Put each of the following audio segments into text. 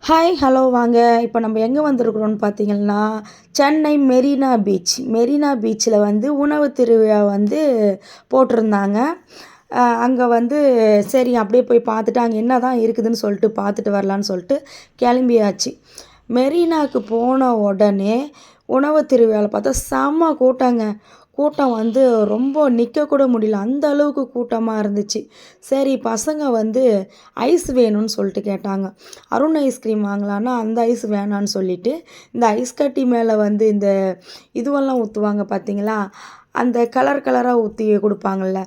Hi hello வாங்க. இப்போ நம்ம எங்கே வந்திருக்கிறோம்னு பார்த்தீங்கன்னா, சென்னை மெரினா பீச். மெரினா பீச்சில் வந்து உணவு திருவிழா வந்து போட்டிருந்தாங்க. அங்கே வந்து சரி அப்படியே போய் பார்த்துட்டு அங்கே என்ன தான் இருக்குதுன்னு சொல்லிட்டு பார்த்துட்டு வரலான்னு சொல்லிட்டு கிளம்பியாச்சு. மெரினாவுக்கு போன உடனே உணவு திருவிழாவில் பார்த்தா செம்ம கூட்டங்க. கூட்டம் வந்து ரொம்ப நிற்கக்கூட முடியல. அந்த அளவுக்கு கூட்டமாக இருந்துச்சு. சரி பசங்க வந்து ஐஸ் வேணும்னு சொல்லிட்டு கேட்டாங்க. அருண் ஐஸ்கிரீம் வாங்கலான்னா அந்த ஐஸ் வேணான்னு சொல்லிட்டு, இந்த ஐஸ் கட்டி மேலே வந்து இந்த இதுவெல்லாம் ஊற்றுவாங்க பார்த்தீங்களா? அந்த கலர் கலராக ஊற்றி கொடுப்பாங்கள்ல,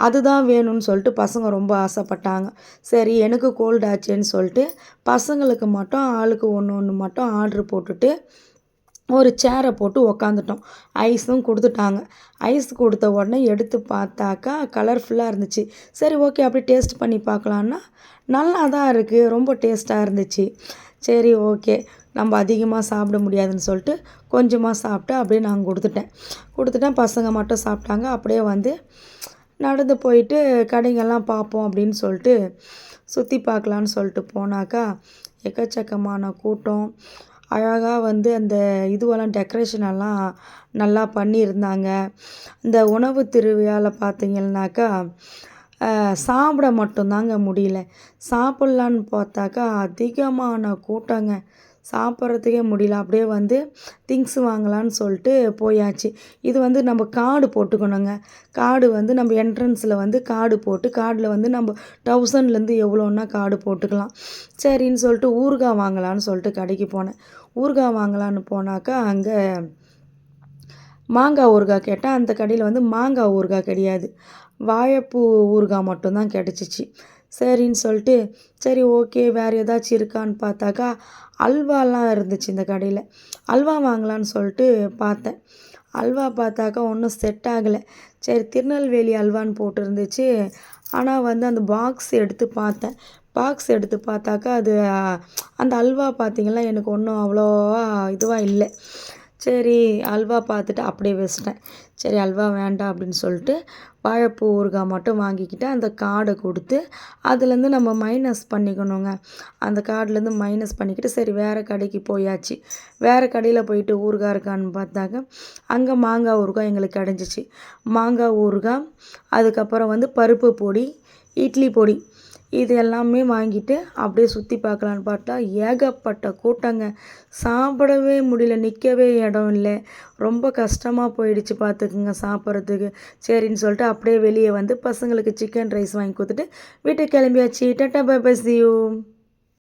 அதுதான் வேணும்னு சொல்லிட்டு பசங்க ரொம்ப ஆசைப்பட்டாங்க. சரி எனக்கு கோல்ட் ஆச்சேன்னு சொல்லிட்டு பசங்களுக்கு மட்டும் ஆளுக்கு ஒன்று ஒன்று மட்டும் ஆர்ட்ரு போட்டுட்டு ஒரு சேரை போட்டு உக்காந்துட்டோம். ஐஸும் கொடுத்துட்டாங்க. ஐஸ் கொடுத்த உடனே எடுத்து பார்த்தாக்கா கலர்ஃபுல்லாக இருந்துச்சு. சரி ஓகே அப்படியே டேஸ்ட் பண்ணி பார்க்கலான்னா நல்லா தான் இருக்குது. ரொம்ப டேஸ்ட்டாக இருந்துச்சு. சரி ஓகே நம்ம அதிகமாக சாப்பிட முடியாதுன்னு சொல்லிட்டு கொஞ்சமாக சாப்பிட்டு அப்படியே நான் கொடுத்துட்டேன். பசங்க மட்டும் சாப்பிட்டாங்க. அப்படியே வந்து நடந்து போயிட்டு கடைங்கள்லாம் பார்ப்போம் அப்படின்னு சொல்லிட்டு சுற்றி பார்க்கலான்னு சொல்லிட்டு போனாக்கா எக்கச்சக்கமான கூட்டம். அழகாக வந்து அந்த இதுவெல்லாம் டெக்கரேஷன் எல்லாம் நல்லா பண்ணியிருந்தாங்க. இந்த உணவு திருவிழாவில் பார்த்தீங்கன்னாக்கா சாப்பிட மட்டும்தாங்க முடியல. சாப்பிட்லான்னு பார்த்தாக்கா அதிகமான கூட்டங்க. சாப்பிட்றதுக்கே முடியல. அப்படியே வந்து திங்ஸ் வாங்கலான்னு சொல்லிட்டு போயாச்சு. இது வந்து நம்ம கார்டு போட்டுக்கணுங்க. கார்டு வந்து நம்ம என்ட்ரன்ஸில் வந்து கார்டு போட்டு கார்டில் வந்து நம்ம 1000லேருந்து எவ்வளோன்னா கார்டு போட்டுக்கலாம். சரின்னு சொல்லிட்டு ஊறுகாய் வாங்கலான்னு சொல்லிட்டு கடைக்கு போனேன். ஊறுகாய் வாங்கலான்னு போனாக்கா அங்கே மாங்காய் ஊறுகாய் கேட்டேன். அந்த கடையில் வந்து மாங்காய் ஊறுகாய் கிடையாது. வாழைப்பூ ஊறுகாய் மட்டும்தான் கிடச்சிச்சு. சரின்னு சொல்லிட்டு சரி ஓகே வேறு ஏதாச்சும் இருக்கான்னு பார்த்தாக்கா அல்வாலாம் இருந்துச்சு இந்த கடையில். அல்வா வாங்கலான்னு சொல்லிட்டு பார்த்தேன். அல்வா பார்த்தாக்கா ஒன்றும் செட் ஆகலை. சரி திருநெல்வேலி அல்வான்னு போட்டிருந்துச்சு. ஆனால் வந்து அந்த பாக்ஸ் எடுத்து பார்த்தேன். பாக்ஸ் எடுத்து பார்த்தாக்கா அது அந்த அல்வா பார்த்திங்கன்னா எனக்கு ஒன்றும் அவ்வளோவா இதுவாக இல்லை. சரி அல்வா பார்த்துட்டு அப்படியே வச்சிட்டேன். சரி அல்வா வேண்டாம் அப்படின்னு சொல்லிட்டு வாழைப்பூ ஊறுகாய் மட்டும் வாங்கிக்கிட்டு அந்த கார்டை கொடுத்து அதுலேருந்து நம்ம மைனஸ் பண்ணிக்கணுங்க. அந்த கார்ட்லேருந்து மைனஸ் பண்ணிக்கிட்டு சரி வேறு கடைக்கு போயாச்சு. வேறு கடையில் போயிட்டு ஊறுகாய் இருக்கான்னு பார்த்தாக்க அங்கே மாங்காய் ஊறுகாய் எங்களுக்கு கிடச்சிச்சு. மாங்காய் ஊறுகாய், அதுக்கப்புறம் வந்து பருப்பு பொடி, இட்லி பொடி இது எல்லாமே வாங்கிட்டு அப்படியே சுற்றி பார்க்கலான்னு பார்த்தா ஏகப்பட்ட கூட்டங்க. சாப்பிடவே முடியல. நிற்கவே இடம் இல்லை. ரொம்ப கஷ்டமாக போயிடுச்சு பார்த்துக்குங்க சாப்பிட்றதுக்கு. சரின்னு சொல்லிட்டு அப்படியே வெளியே வந்து பசங்களுக்கு சிக்கன் ரைஸ் வாங்கி கொடுத்துட்டு வீட்டுக்கு கிளம்பியாச்சு. Tata bye bye see you.